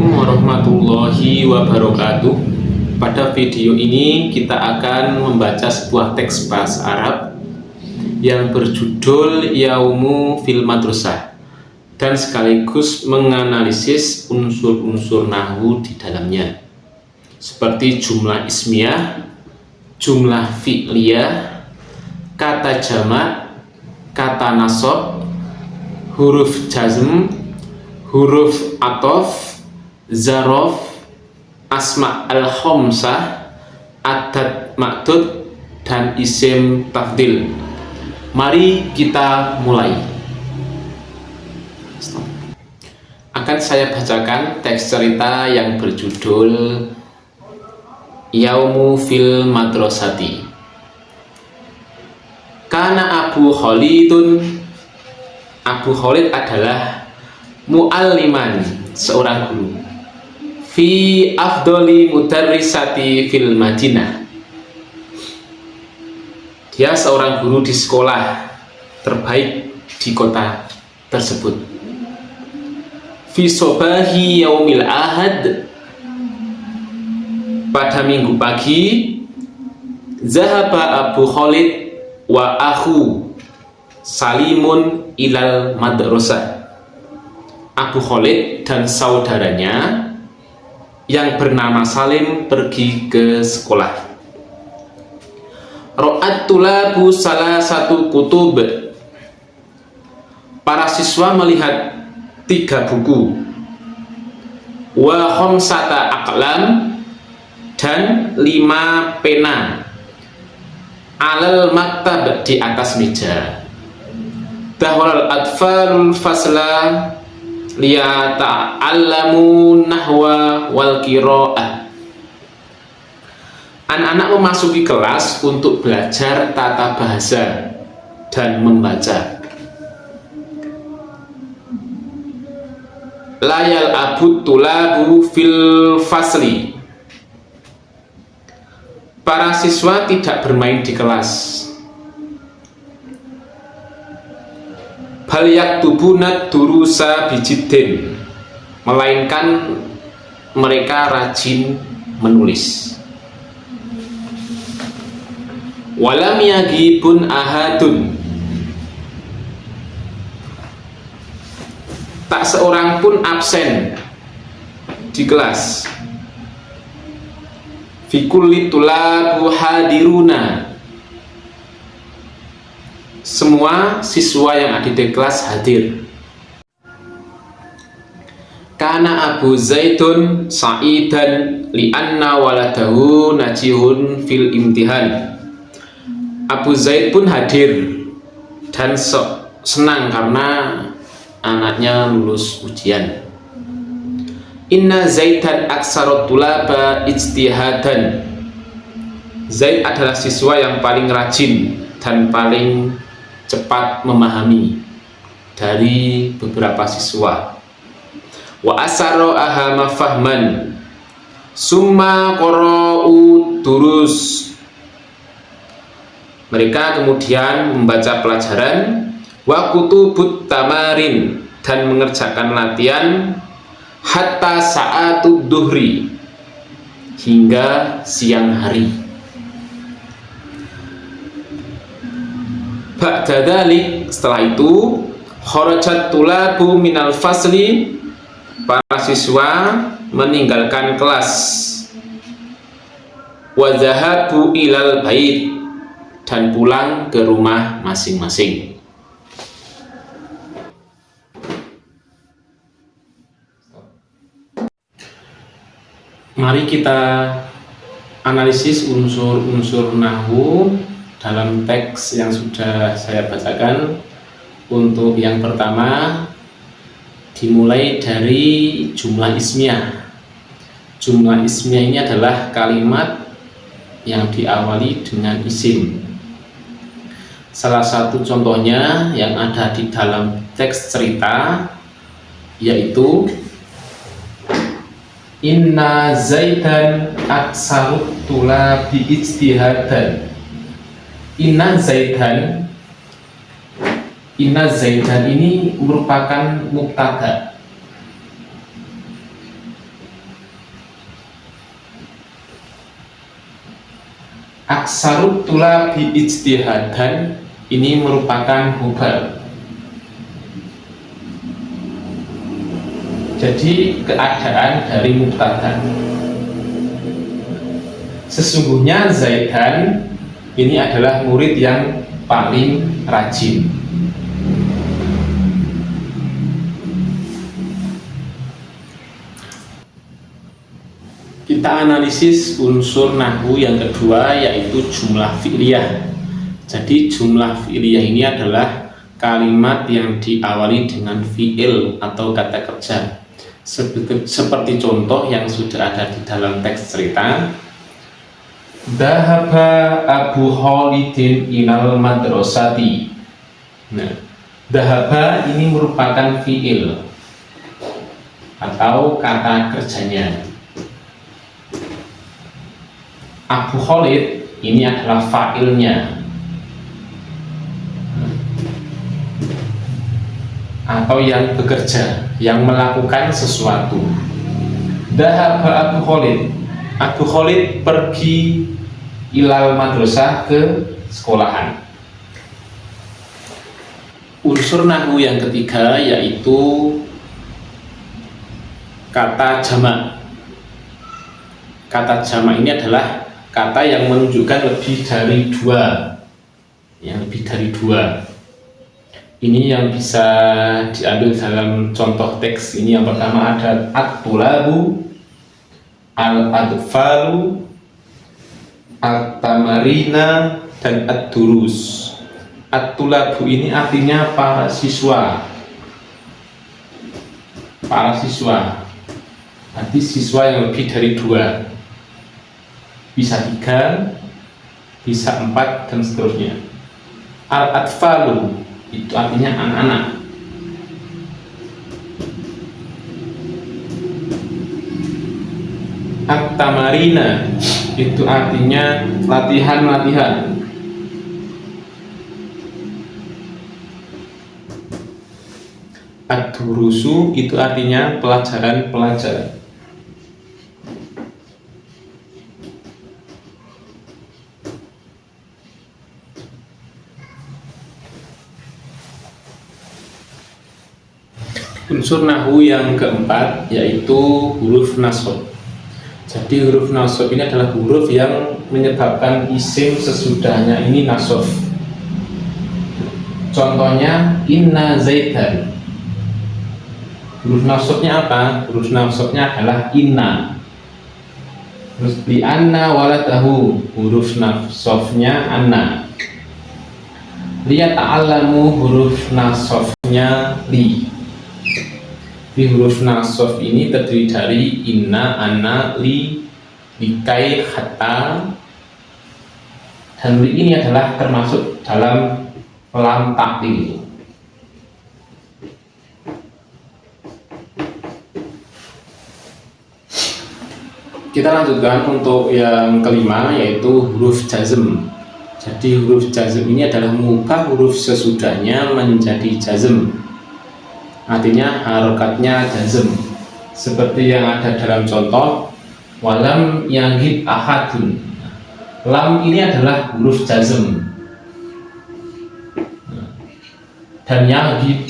Assalamualaikum warahmatullahi wabarakatuh. Pada video ini kita akan membaca sebuah teks bahasa Arab yang berjudul Yaumu fil Madrasah dan sekaligus menganalisis unsur-unsur nahwu di dalamnya, seperti jumlah ismiyah, jumlah fi'liyah, kata jamak, kata nasab, huruf jazm, huruf atof, zarof, asma al-khomsah, adat ma'dud, dan isim tafdil. Mari kita mulai. Akan saya bacakan teks cerita yang berjudul Yaumu fil Madrasati. Karena Abu Khalid adalah mu'alliman, seorang guru, fi afdoli mudarrisati fil Madinah. Dia seorang guru di sekolah terbaik di kota tersebut. Fi sobahi yaumil ahad, pada minggu pagi, zahaba Abu Khalid wa akhu Salimun ilal madrasah. Abu Khalid dan saudaranya yang bernama Salim pergi ke sekolah. Ra'at tulabu salah satu kutub. Para siswa melihat 3 buku. Wa khamsata aqlam, dan 5 pena. Alal maktab, di atas meja. Dahwal atfalul fasla liyata'allamu nahwa wal qira'ah. Anak-anak memasuki kelas untuk belajar tata bahasa dan membaca. Layal abud tulabu fil fasli. Para siswa tidak bermain di kelas. Bal yaktubuna durusa bijiddin, melainkan mereka rajin menulis. Walam yaghibun ahadun, tak seorang pun absen di kelas. Fi kulli tulabu hadiruna, semua siswa yang ada di kelas hadir. Kana Abu Zaidun sa'idan li'anna waladahu najihun fil imtihan. Abu Zaid pun hadir dan senang karena anaknya lulus ujian. Inna Zaidan aksarut tulaba ijtihadan. Zaid adalah siswa yang paling rajin dan paling cepat memahami dari beberapa siswa. Wa asaro ahama fahman, summa qara'u durus. Mereka kemudian membaca pelajaran, wa kutubut tamarin, dan mengerjakan latihan, hatta sa'atud duhri, hingga siang hari. Ba'da dzalik, setelah itu, kharajat tulabu minal fasli, para siswa meninggalkan kelas. Wa dhahabu ilal bait, dan pulang ke rumah masing-masing. Mari kita analisis unsur-unsur nahwu dalam teks yang sudah saya bacakan. Untuk yang pertama, dimulai dari jumlah ismiyah. Jumlah ismiyah ini adalah kalimat yang diawali dengan isim. Salah satu contohnya yang ada di dalam teks cerita yaitu Inna Zaidan aksarut tulabi ijtihadan. Inna Zaidan Inna Zaidan ini merupakan mubtada. Aksarut tulabi ijtihadan ini merupakan hubal. Jadi keadaan dari mubtada. Sesungguhnya Zaidan ini adalah murid yang paling rajin. Kita analisis unsur nahwu yang kedua, yaitu jumlah fi'liyah. Jadi jumlah fi'liyah ini adalah kalimat yang diawali dengan fi'il atau kata kerja. Seperti contoh yang sudah ada di dalam teks cerita. Dhahaba Abu Khalidin ilal madrasati. Nah, dhahaba ini merupakan fi'il atau kata kerjanya. Abu Khalid ini adalah fa'ilnya atau yang bekerja, yang melakukan sesuatu. Dhahaba Abu Khalid. Abu Khalid pergi ilal madrasah, ke sekolahan. Unsur nahwu yang ketiga yaitu kata jamak. Kata jamak ini adalah kata yang menunjukkan lebih dari dua, Ini yang bisa diambil dalam contoh teks ini. Yang pertama ada at-tulabu, al-atfalu, at-tamarina, dan ad-durus. At-tulabu ini artinya para siswa. Berarti siswa yang lebih dari dua, bisa 3, bisa 4, dan seterusnya. Al-atfalu itu artinya anak-anak. At-tamarina itu artinya latihan-latihan. Ad-durusu itu artinya pelajaran-pelajaran. Unsur nahwu yang keempat yaitu huruf nasab. Jadi huruf nasab ini adalah huruf yang menyebabkan isim sesudahnya ini nasab. Contohnya inna zaidan. Huruf nasabnya apa? Huruf nasabnya adalah inna. Terus di anna waladahu, huruf nasabnya anna. Liya ta'allamu, huruf nasabnya li. Di huruf nasab ini terdiri dari inna, anna, li, likai, hatta, dan li ini adalah termasuk dalam lam ta'lil. Kita lanjutkan untuk yang kelima, yaitu huruf jazm. Jadi huruf jazm ini adalah mengubah huruf sesudahnya menjadi jazm. Artinya harokatnya jazm, seperti yang ada dalam contoh walam yahid ahadun. Lam ini adalah huruf jazm, dan yahid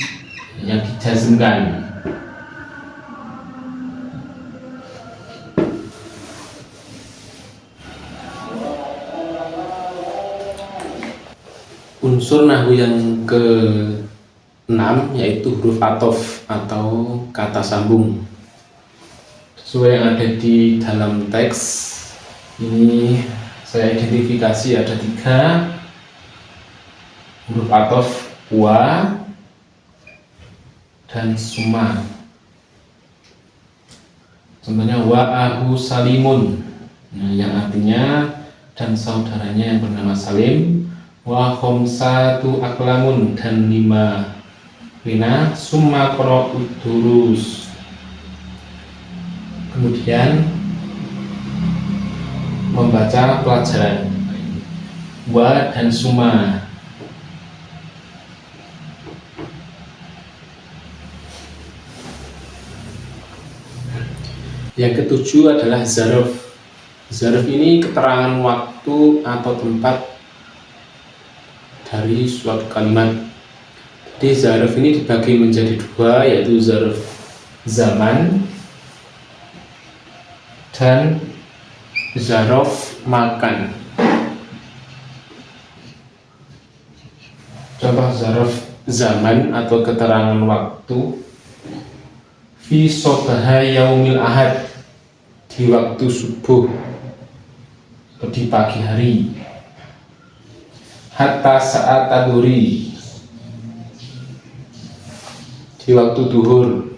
yang dijazmkan. Unsur nahwu yang ke-6 yaitu huruf athof atau kata sambung. Sesuai yang ada di dalam teks ini, saya identifikasi ada 3 huruf athof, wa dan summa. Contohnya wa'ahu salimun, yang artinya dan saudaranya yang bernama Salim. Wa khomsatu aklamun, dan 5 rina. Summa qara'ud durus, kemudian membaca pelajaran. Wa dan summa. Yang ke-7 adalah zarf. Zarf ini keterangan waktu atau tempat dari suatu kalimat. Jadi zarf ini dibagi menjadi dua, yaitu zarf zaman dan zarf makan. Contoh zarf zaman atau keterangan waktu: fi sobaha yaumil ahad, di waktu subuh atau di pagi hari. Hatta saat adhuri, di waktu duhur.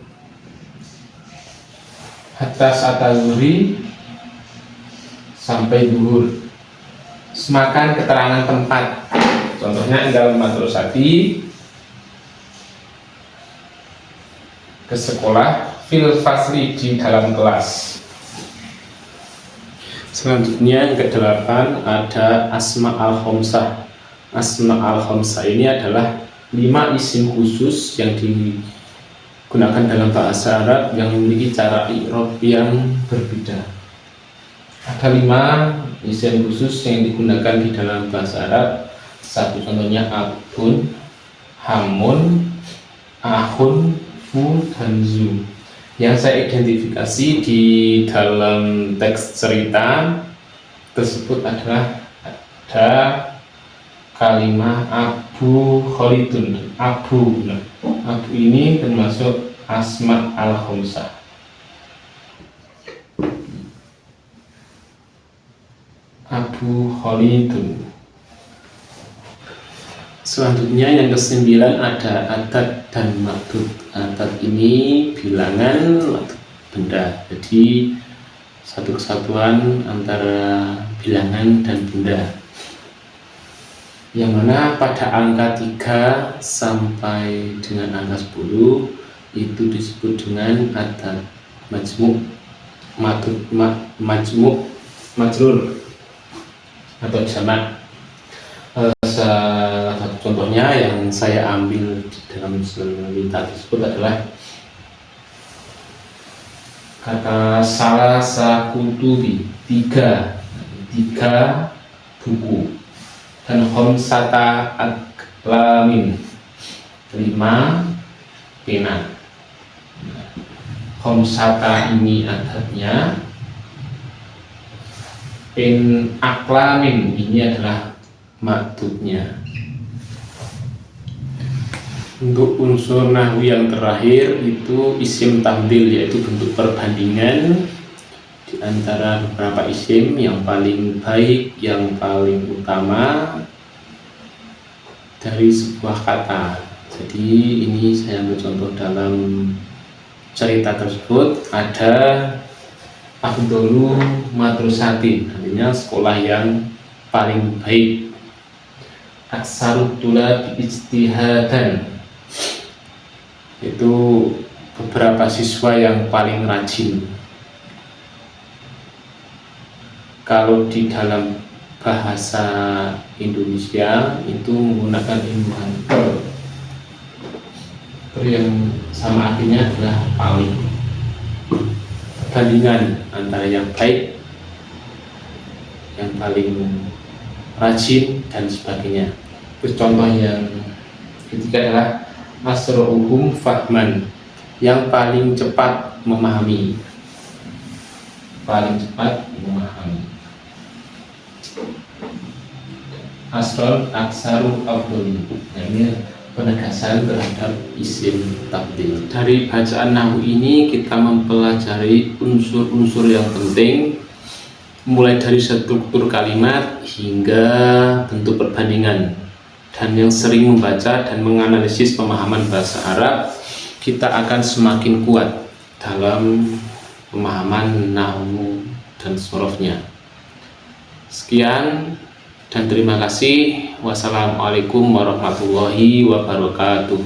Hatta saat adhuri, sampai duhur. Semakan keterangan tempat. Contohnya dalam madrasati, ke sekolah, fil fasli, di dalam kelas. Selanjutnya yang ke-8 ada asma al-khomsah. Asma al-khomsah ini adalah 5 isim khusus yang digunakan dalam bahasa Arab yang memiliki cara i'rab yang berbeda. Ada 5 isim khusus yang digunakan di dalam bahasa Arab. Satu contohnya abun, hamun, ahun, fu, dan zu. Yang saya identifikasi di dalam teks cerita tersebut adalah ada kalimat Abu Khalidun. Abu ini termasuk asma al-khomsah. Abu Khalidun. Selanjutnya yang ke-9 ada adad dan ma'dud. Adad ini bilangan, ma'dud benda. Jadi satu kesatuan antara bilangan dan benda, yang mana pada angka 3 sampai dengan angka 10 itu disebut dengan adad majmu', ma'dud, majmu', majrur atau jamak. Salah satu contohnya yang saya ambil dalam cerita tersebut adalah kata salah sakutubi, 3 buku, dan khomsata aklamin, 5 pena. Khomsata ini adadnya, pen aklamin ini adalah ma'dudnya. Untuk unsur nahwi yang terakhir itu isim tamdil, yaitu bentuk perbandingan di antara beberapa isim yang paling baik, yang paling utama dari sebuah kata. Jadi ini saya ambil contoh dalam cerita tersebut. Ada afdhalu madrasatin, artinya sekolah yang paling baik. Aksarut tulab ijtihadan, itu beberapa siswa yang paling rajin. Kalau di dalam bahasa Indonesia itu menggunakan imbuhan yang sama artinya adalah paling. Perbandingan antara yang baik, yang paling rajin, dan sebagainya. Terus contoh yang ketiga adalah asra'uhum fahman, yang paling cepat memahami. Paling cepat memahami. Asron aksaru afdoli. Nah, ini penegasan terhadap isim tabdil. Dari bacaan nahwu ini kita mempelajari unsur-unsur yang penting, mulai dari struktur kalimat hingga bentuk perbandingan. Dan yang sering membaca dan menganalisis pemahaman bahasa Arab, kita akan semakin kuat dalam pemahaman nahwu dan sorofnya. Sekian dan terima kasih. Wassalamualaikum warahmatullahi wabarakatuh.